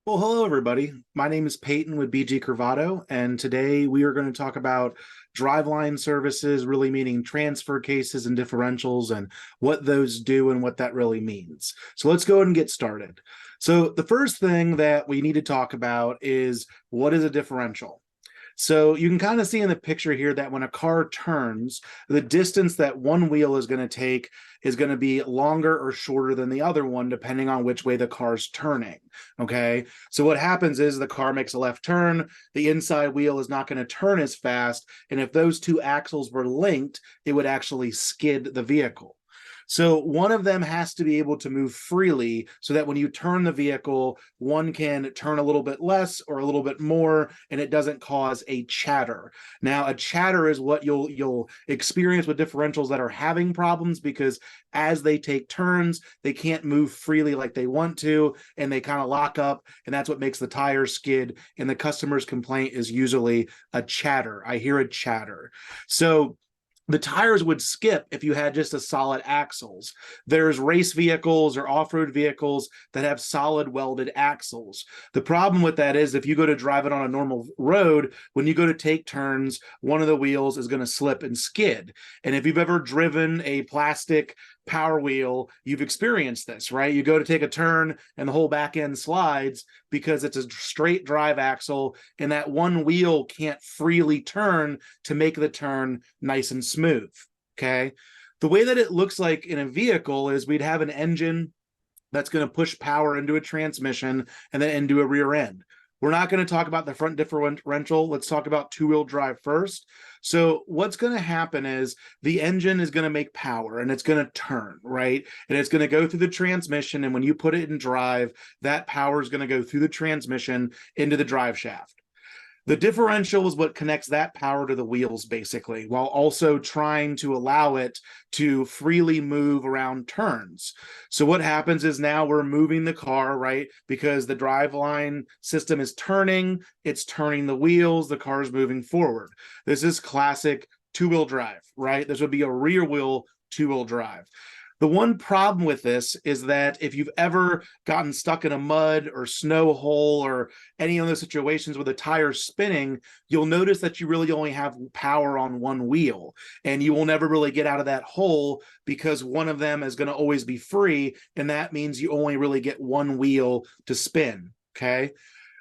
Well, hello, everybody. My name is Peyton with BG Curvato, and today we are going to talk about driveline services, really meaning transfer cases and differentials, and what those do and what that really means. So let's go ahead and get started. So the first thing that we need to talk about is what is a differential? So you can kind of see in the picture here that when a car turns, the distance that one wheel is going to take is going to be longer or shorter than the other one, depending on which way the car's turning. Okay. So what happens is the car makes a left turn, the inside wheel is not going to turn as fast. And if those two axles were linked, it would actually skid the vehicle. So one of them has to be able to move freely so that when you turn the vehicle, one can turn a little bit less or a little bit more, and it doesn't cause a chatter. Now, a chatter is what you'll experience with differentials that are having problems because as they take turns, they can't move freely like they want to, and they kind of lock up, and that's what makes the tires skid. And the customer's complaint is usually a chatter. I hear a chatter. So the tires would skip if you had just a solid axles. There's race vehicles or off-road vehicles that have solid welded axles. The problem with that is if you go to drive it on a normal road, when you go to take turns, one of the wheels is going to slip and skid. And if you've ever driven a plastic power wheel, you've experienced this, right? You go to take a turn and the whole back end slides because it's a straight drive axle and that one wheel can't freely turn to make the turn nice and smooth. Okay. The way that it looks like in a vehicle is we'd have an engine that's going to push power into a transmission and then into a rear end. We're not going to talk about the front differential. Let's talk about two-wheel drive first. So what's going to happen is the engine is going to make power and it's going to turn, right? And it's going to go through the transmission. And when you put it in drive, that power is going to go through the transmission into the drive shaft. The differential is what connects that power to the wheels, basically, while also trying to allow it to freely move around turns. So what happens is now we're moving the car, right? Because the driveline system is turning, it's turning the wheels, the car is moving forward. This is classic two-wheel drive, right? This would be a rear wheel two-wheel drive. The one problem with this is that if you've ever gotten stuck in a mud or snow hole or any of those situations where the tire's spinning, you'll notice that you really only have power on one wheel and you will never really get out of that hole because one of them is going to always be free. And that means you only really get one wheel to spin. Okay.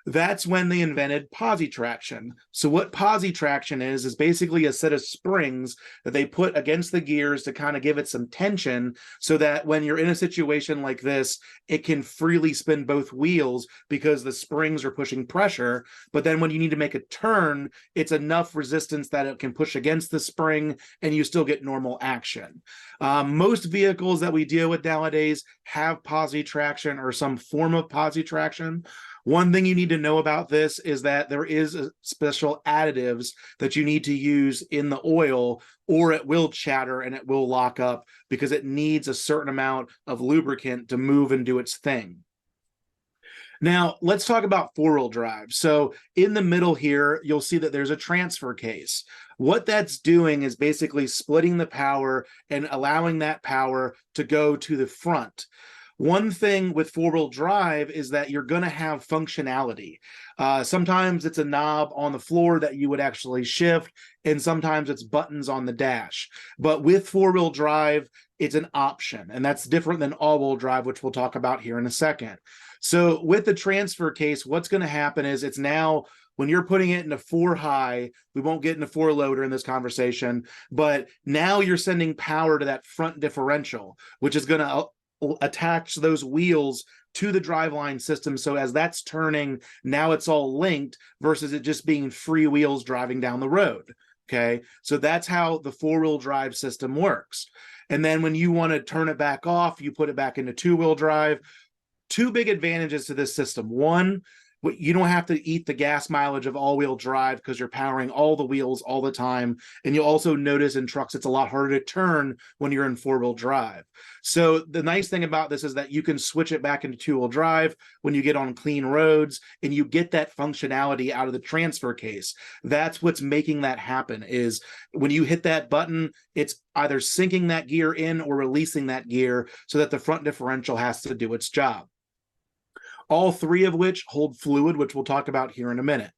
That's when they invented posi traction. So what posi traction is basically a set of springs that they put against the gears to kind of give it some tension so that when you're in a situation like this, it can freely spin both wheels because the springs are pushing pressure. But then when you need to make a turn, it's enough resistance that it can push against the spring and you still get normal action. Most vehicles that we deal with nowadays have posi traction or some form of posi traction. One thing you need to know about this is that there is special additives that you need to use in the oil or it will chatter and it will lock up because it needs a certain amount of lubricant to move and do its thing. Now, let's talk about four-wheel drive. So in the middle here, you'll see that there's a transfer case. What that's doing is basically splitting the power and allowing that power to go to the front. One thing with four-wheel drive is that you're going to have functionality. Sometimes it's a knob on the floor that you would actually shift, and sometimes it's buttons on the dash. But with four-wheel drive, it's an option, and that's different than all-wheel drive, which we'll talk about here in a second. So with the transfer case, what's going to happen is it's now when you're putting it into four high, we won't get into four loader in this conversation, but now you're sending power to that front differential, which is going to attach those wheels to the driveline system. So as that's turning, now it's all linked versus it just being free wheels driving down the road. Okay. So that's how the four-wheel drive system works. And then when you want to turn it back off, you put it back into two-wheel drive. Two big advantages to this system. One, you don't have to eat the gas mileage of all-wheel drive because you're powering all the wheels all the time. And you'll also notice in trucks, it's a lot harder to turn when you're in four-wheel drive. So the nice thing about this is that you can switch it back into two-wheel drive when you get on clean roads and you get that functionality out of the transfer case. That's what's making that happen is when you hit that button, it's either sinking that gear in or releasing that gear so that the front differential has to do its job. all three of which hold fluid, which we'll talk about here in a minute.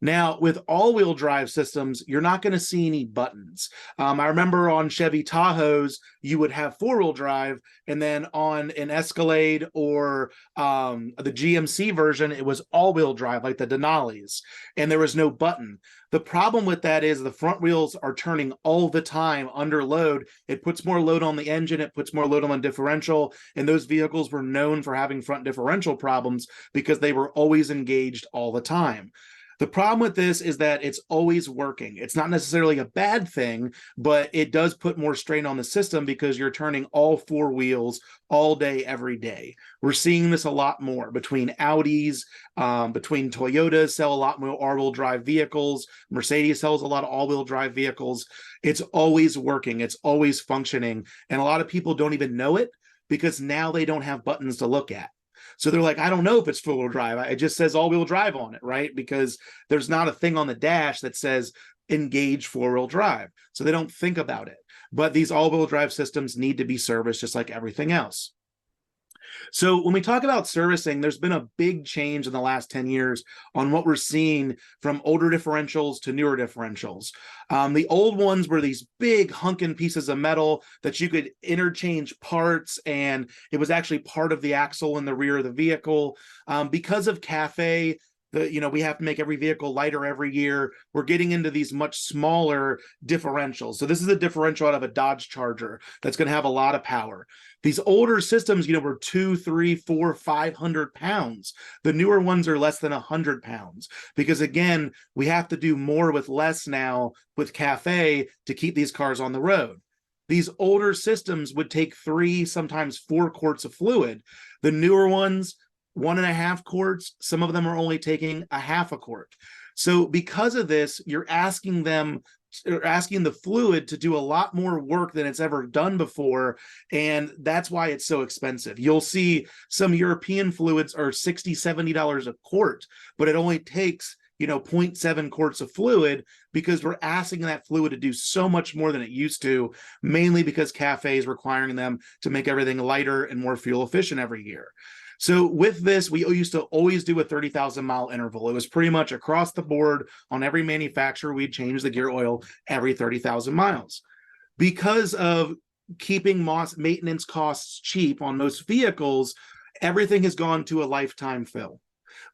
Now, with all-wheel drive systems, you're not going to see any buttons. I remember on Chevy Tahoes, you would have four-wheel drive, and then on an Escalade or the GMC version, it was all-wheel drive, like the Denali's, and there was no button. The problem with that is the front wheels are turning all the time under load. It puts more load on the engine, it puts more load on the differential, and those vehicles were known for having front differential problems because they were always engaged all the time. The problem with this is that it's always working. It's not necessarily a bad thing, but it does put more strain on the system because you're turning all four wheels all day, every day. We're seeing this a lot more between Audis, between Toyotas sell a lot more all-wheel drive vehicles. Mercedes sells a lot of all-wheel drive vehicles. It's always working. It's always functioning. And a lot of people don't even know it because now they don't have buttons to look at. So they're like, I don't know if it's four-wheel drive. It just says all-wheel drive on it, right? Because there's not a thing on the dash that says engage four-wheel drive. So they don't think about it. But these all-wheel drive systems need to be serviced just like everything else. So when we talk about servicing, there's been a big change in the last 10 years on what we're seeing from older differentials to newer differentials. The old ones were these big hunking pieces of metal that you could interchange parts, and it was actually part of the axle in the rear of the vehicle. Because of CAFE, we have to make every vehicle lighter every year. We're getting into these much smaller differentials. So this is a differential out of a Dodge Charger that's going to have a lot of power. These older systems, were 200, 300, 400, 500 pounds. The newer ones are less than 100 pounds because, again, we have to do more with less now with CAFE to keep these cars on the road. These older systems would take 3, sometimes 4 quarts of fluid. The newer ones, 1.5 quarts. Some of them are only taking a half a quart. So because of this, you're asking the fluid to do a lot more work than it's ever done before, and that's why it's so expensive. You'll see some European fluids are $60, $70 a quart, but it only takes 0.7 quarts of fluid because we're asking that fluid to do so much more than it used to, mainly because CAFE is requiring them to make everything lighter and more fuel efficient every year. So with this, we used to always do a 30,000 mile interval. It was pretty much across the board on every manufacturer. We'd change the gear oil every 30,000 miles. Because of keeping maintenance costs cheap on most vehicles, everything has gone to a lifetime fill.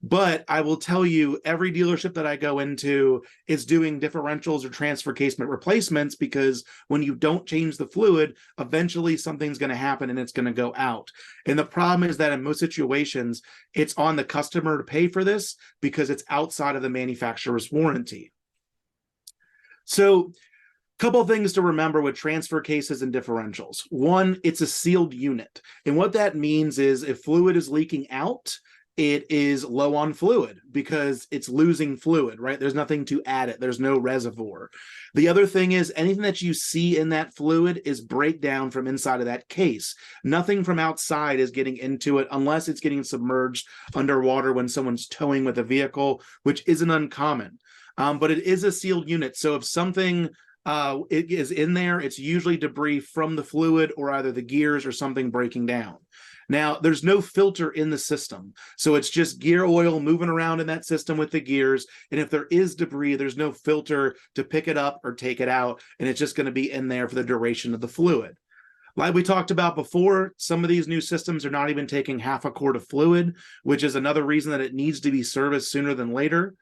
But I will tell you, every dealership that I go into is doing differentials or transfer casement replacements because when you don't change the fluid, eventually something's going to happen and it's going to go out. And the problem is that in most situations, it's on the customer to pay for this because it's outside of the manufacturer's warranty. So couple things to remember with transfer cases and differentials. One, it's a sealed unit. And what that means is if fluid is leaking out, it is low on fluid because it's losing fluid, right? There's nothing to add it. There's no reservoir. The other thing is anything that you see in that fluid is breakdown from inside of that case. Nothing from outside is getting into it unless it's getting submerged underwater when someone's towing with a vehicle, which isn't uncommon. But it is a sealed unit. So if something it is in there, it's usually debris from the fluid or either the gears or something breaking down. Now, there's no filter in the system, so it's just gear oil moving around in that system with the gears, and if there is debris, there's no filter to pick it up or take it out, and it's just going to be in there for the duration of the fluid. Like we talked about before, some of these new systems are not even taking half a quart of fluid, which is another reason that it needs to be serviced sooner than later.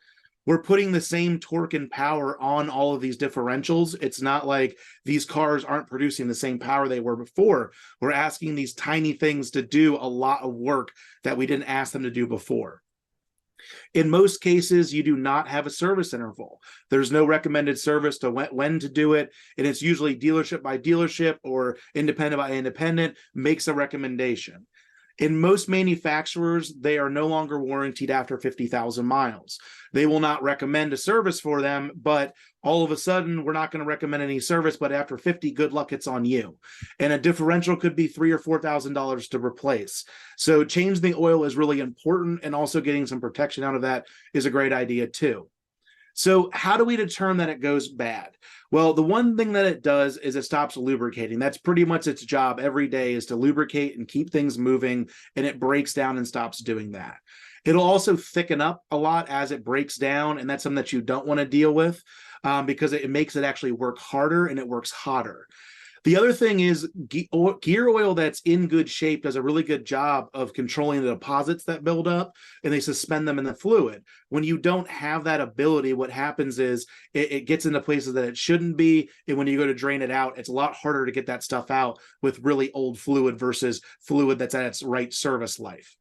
We're putting the same torque and power on all of these differentials. It's not like these cars aren't producing the same power they were before. We're asking these tiny things to do a lot of work that we didn't ask them to do before. In most cases, you do not have a service interval. There's no recommended service to when to do it, and it's usually dealership by dealership or independent by independent makes a recommendation. In most manufacturers, they are no longer warranted after 50,000 miles. They will not recommend a service for them, but all of a sudden, we're not going to recommend any service, but after 50, good luck, it's on you. And a differential could be $3,000 or $4,000 to replace. So changing the oil is really important, and also getting some protection out of that is a great idea too. So how do we determine that it goes bad? Well, the one thing that it does is it stops lubricating. That's pretty much its job every day, is to lubricate and keep things moving, and it breaks down and stops doing that. It'll also thicken up a lot as it breaks down, and that's something that you don't want to deal with, because it makes it actually work harder and it works hotter. The other thing is gear oil that's in good shape does a really good job of controlling the deposits that build up, and they suspend them in the fluid. When you don't have that ability, what happens is it gets into places that it shouldn't be, and when you go to drain it out, it's a lot harder to get that stuff out with really old fluid versus fluid that's at its right service life.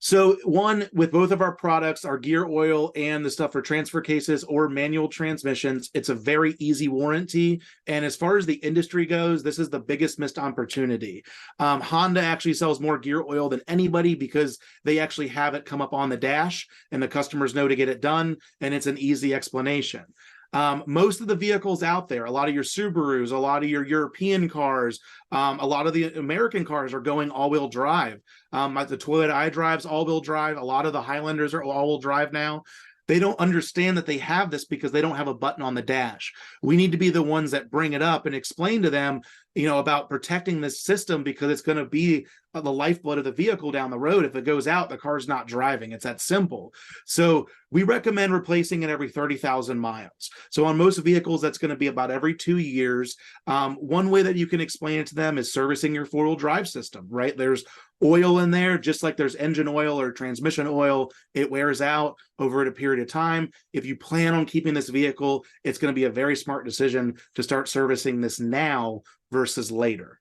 So one, with both of our products, our gear oil and the stuff for transfer cases or manual transmissions, it's a very easy warranty. And as far as the industry goes, this is the biggest missed opportunity. Honda actually sells more gear oil than anybody because they actually have it come up on the dash and the customers know to get it done, and it's an easy explanation. Most of the vehicles out there, a lot of your Subarus, a lot of your European cars, a lot of the American cars are going all-wheel drive. Like the Toyota iDrive's all-wheel drive. A lot of the Highlanders are all-wheel drive now. They don't understand that they have this because they don't have a button on the dash. We need to be the ones that bring it up and explain to them, about protecting this system, because it's going to be the lifeblood of the vehicle down the road. If it goes out, the car's not driving. It's that simple. So we recommend replacing it every 30,000 miles. So on most vehicles, that's going to be about every 2 years. One way that you can explain it to them is servicing your four-wheel drive system, right? There's oil in there, just like there's engine oil or transmission oil. It wears out over a period of time. If you plan on keeping this vehicle, it's going to be a very smart decision to start servicing this now versus later.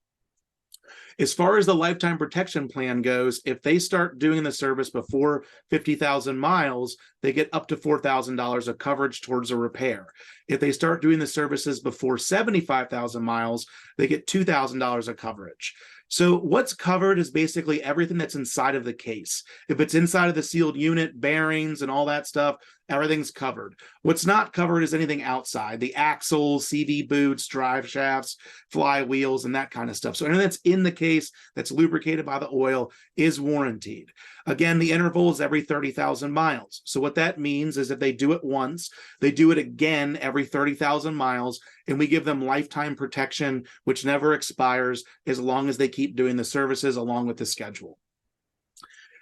As far as the lifetime protection plan goes, if they start doing the service before 50,000 miles, they get up to $4,000 of coverage towards a repair. If they start doing the services before 75,000 miles, they get $2,000 of coverage. So what's covered is basically everything that's inside of the case. If it's inside of the sealed unit, bearings and all that stuff, everything's covered. What's not covered is anything outside, the axles, CV boots, drive shafts, flywheels, and that kind of stuff. So anything that's in the case that's lubricated by the oil is warranted. Again, the interval is every 30,000 miles. So what that means is if they do it once, they do it again every 30,000 miles, and we give them lifetime protection, which never expires as long as they keep doing the services along with the schedule.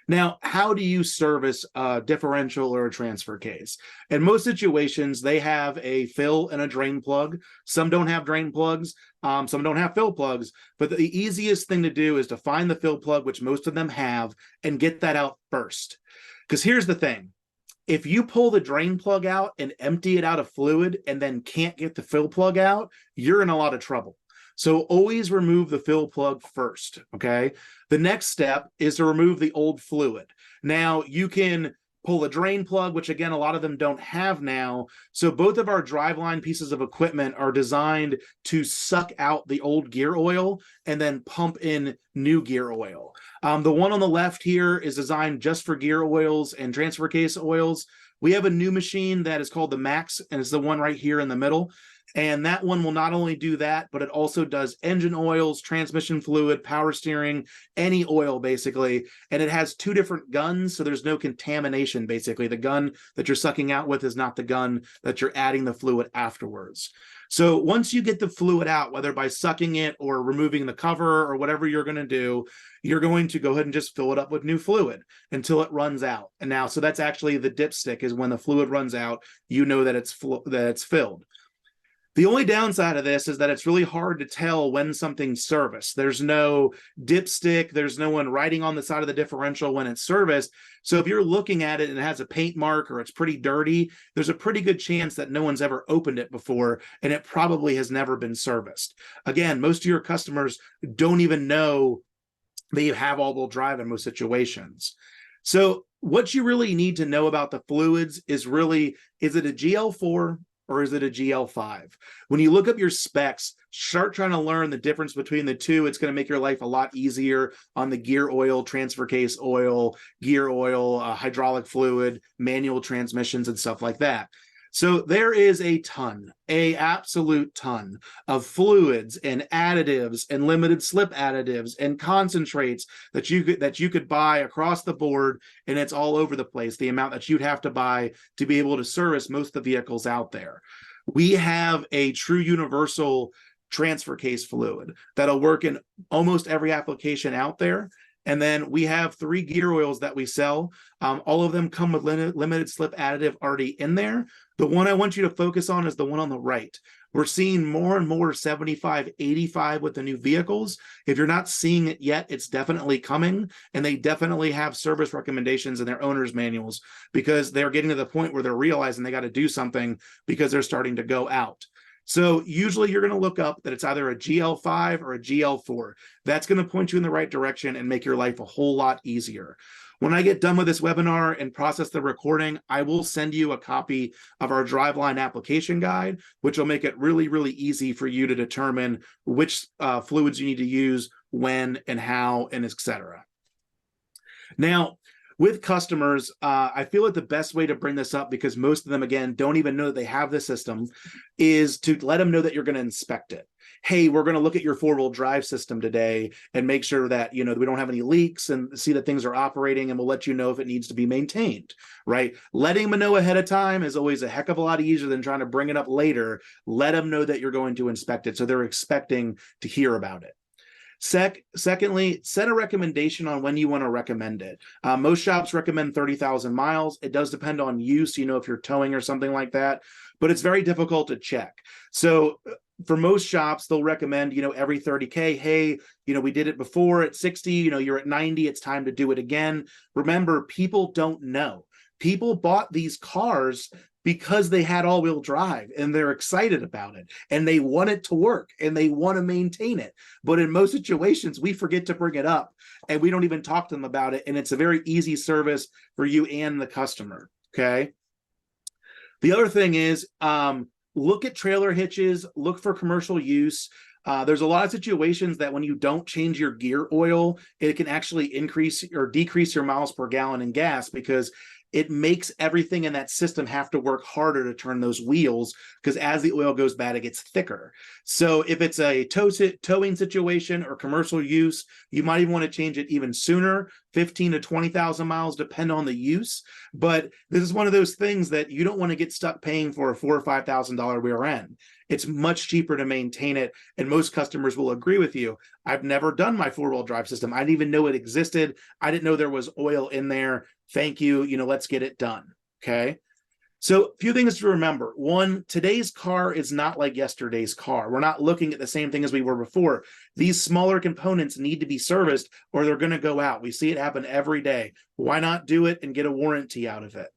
Now, how do you service a differential or a transfer case? In most situations, they have a fill and a drain plug. Some don't have drain plugs. Some don't have fill plugs. But the easiest thing to do is to find the fill plug, which most of them have, and get that out first. Because here's the thing. If you pull the drain plug out and empty it out of fluid and then can't get the fill plug out, you're in a lot of trouble. So always remove the fill plug first, okay? The next step is to remove the old fluid. Now, you can pull a drain plug, which again, a lot of them don't have now. So both of our Driveline pieces of equipment are designed to suck out the old gear oil and then pump in new gear oil. The one on the left here is designed just for gear oils and transfer case oils. We have a new machine that is called the Max, and it's the one right here in the middle. And that one will not only do that, but it also does engine oils, transmission fluid, power steering, any oil basically. And it has two different guns, so there's no contamination basically. The gun that you're sucking out with is not the gun that you're adding the fluid afterwards. So once you get the fluid out, whether by sucking it or removing the cover or whatever you're going to do, you're going to go ahead and just fill it up with new fluid until it runs out. And now, so that's actually the dipstick, is when the fluid runs out, you know that it's filled. The only downside of this is that it's really hard to tell when something's serviced. There's no dipstick. There's no one writing on the side of the differential when it's serviced. So if you're looking at it and it has a paint mark or it's pretty dirty, there's a pretty good chance that no one's ever opened it before, and it probably has never been serviced. Again, most of your customers don't even know that you have all-wheel drive in most situations. So what you really need to know about the fluids is really, is it a GL4? Or is it a GL5? When you look up your specs, start trying to learn the difference between the two. It's going to make your life a lot easier on the gear oil, transfer case oil, gear oil, hydraulic fluid, manual transmissions, and stuff like that. So there is a absolute ton of fluids and additives and limited slip additives and concentrates that you could buy across the board, and it's all over the place, the amount that you'd have to buy to be able to service most of the vehicles out there. We have a true universal transfer case fluid that'll work in almost every application out there. And then we have 3 gear oils that we sell. All of them come with limited slip additive already in there. The one I want you to focus on is the one on the right. We're seeing more and more 75, 85 with the new vehicles. If you're not seeing it yet, it's definitely coming. And they definitely have service recommendations in their owner's manuals because they're getting to the point where they're realizing they got to do something because they're starting to go out. So usually you're going to look up that it's either a GL5 or a GL4. That's going to point you in the right direction and make your life a whole lot easier. When I get done with this webinar and process the recording, I will send you a copy of our Driveline application guide, which will make it really, really easy for you to determine which fluids you need to use, when and how, and etc. Now, with customers, I feel like the best way to bring this up, because most of them, again, don't even know that they have the system, is to let them know that you're going to inspect it. Hey, we're going to look at your 4-wheel drive system today and make sure that, we don't have any leaks and see that things are operating, and we'll let you know if it needs to be maintained, right? Letting them know ahead of time is always a heck of a lot easier than trying to bring it up later. Let them know that you're going to inspect it, so they're expecting to hear about it. Secondly, set a recommendation on when you want to recommend it. Most shops recommend 30,000 miles. It does depend on use, if you're towing or something like that, but it's very difficult to check. So for most shops, they'll recommend, every 30K, hey, we did it before at 60, you're at 90, it's time to do it again. Remember, people don't know. People bought these cars because they had all-wheel drive and they're excited about it and they want it to work and they want to maintain it. But in most situations, we forget to bring it up and we don't even talk to them about it. And it's a very easy service for you and the customer, okay? The other thing is, look at trailer hitches, look for commercial use. There's a lot of situations that when you don't change your gear oil, it can actually increase or decrease your miles per gallon in gas, because it makes everything in that system have to work harder to turn those wheels, because as the oil goes bad, it gets thicker. So if it's a towing situation or commercial use, you might even want to change it even sooner, 15 to 20,000 miles, depend on the use. But this is one of those things that you don't want to get stuck paying for a $4,000 or $5,000 rear end. It's much cheaper to maintain it, and most customers will agree with you. I've never done my 4-wheel drive system. I didn't even know it existed. I didn't know there was oil in there. Thank you. Let's get it done. Okay. So a few things to remember. One, today's car is not like yesterday's car. We're not looking at the same thing as we were before. These smaller components need to be serviced or they're going to go out. We see it happen every day. Why not do it and get a warranty out of it?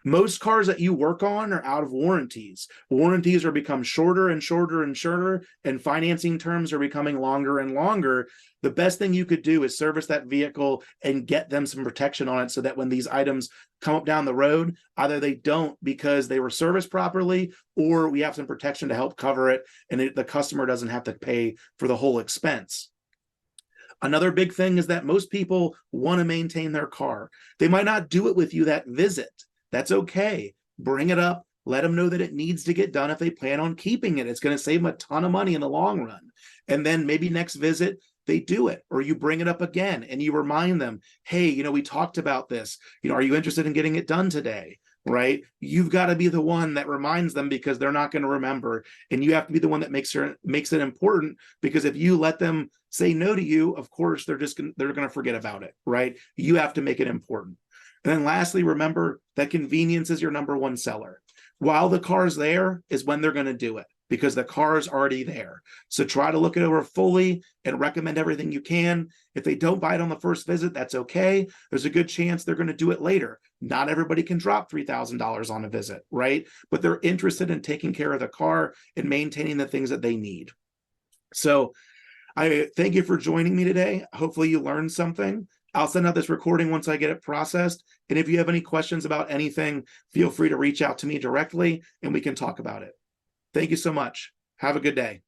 Most cars that you work on are out of warranties. Warranties are become shorter and shorter and shorter, and financing terms are becoming longer and longer. The best thing you could do is service that vehicle and get them some protection on it, so that when these items come up down the road, either they don't because they were serviced properly, or we have some protection to help cover it, and the customer doesn't have to pay for the whole expense. Another big thing is that most people want to maintain their car. They might not do it with you that visit. That's okay. Bring it up. Let them know that it needs to get done if they plan on keeping it. It's going to save them a ton of money in the long run. And then maybe next visit, they do it, or you bring it up again and you remind them, hey, we talked about this. Are you interested in getting it done today? Right? You've got to be the one that reminds them, because they're not going to remember. And you have to be the one that makes it important, because if you let them say no to you, of course, they're going to forget about it. Right? You have to make it important. And then lastly, remember that convenience is your number one seller. While the car's there is when they're going to do it, because the car is already there. So try to look it over fully and recommend everything you can. If they don't buy it on the first visit, that's okay. There's a good chance they're going to do it later. Not everybody can drop $3,000 on a visit, right? But they're interested in taking care of the car and maintaining the things that they need. So I thank you for joining me today. Hopefully you learned something. I'll send out this recording once I get it processed. And if you have any questions about anything, feel free to reach out to me directly and we can talk about it. Thank you so much. Have a good day.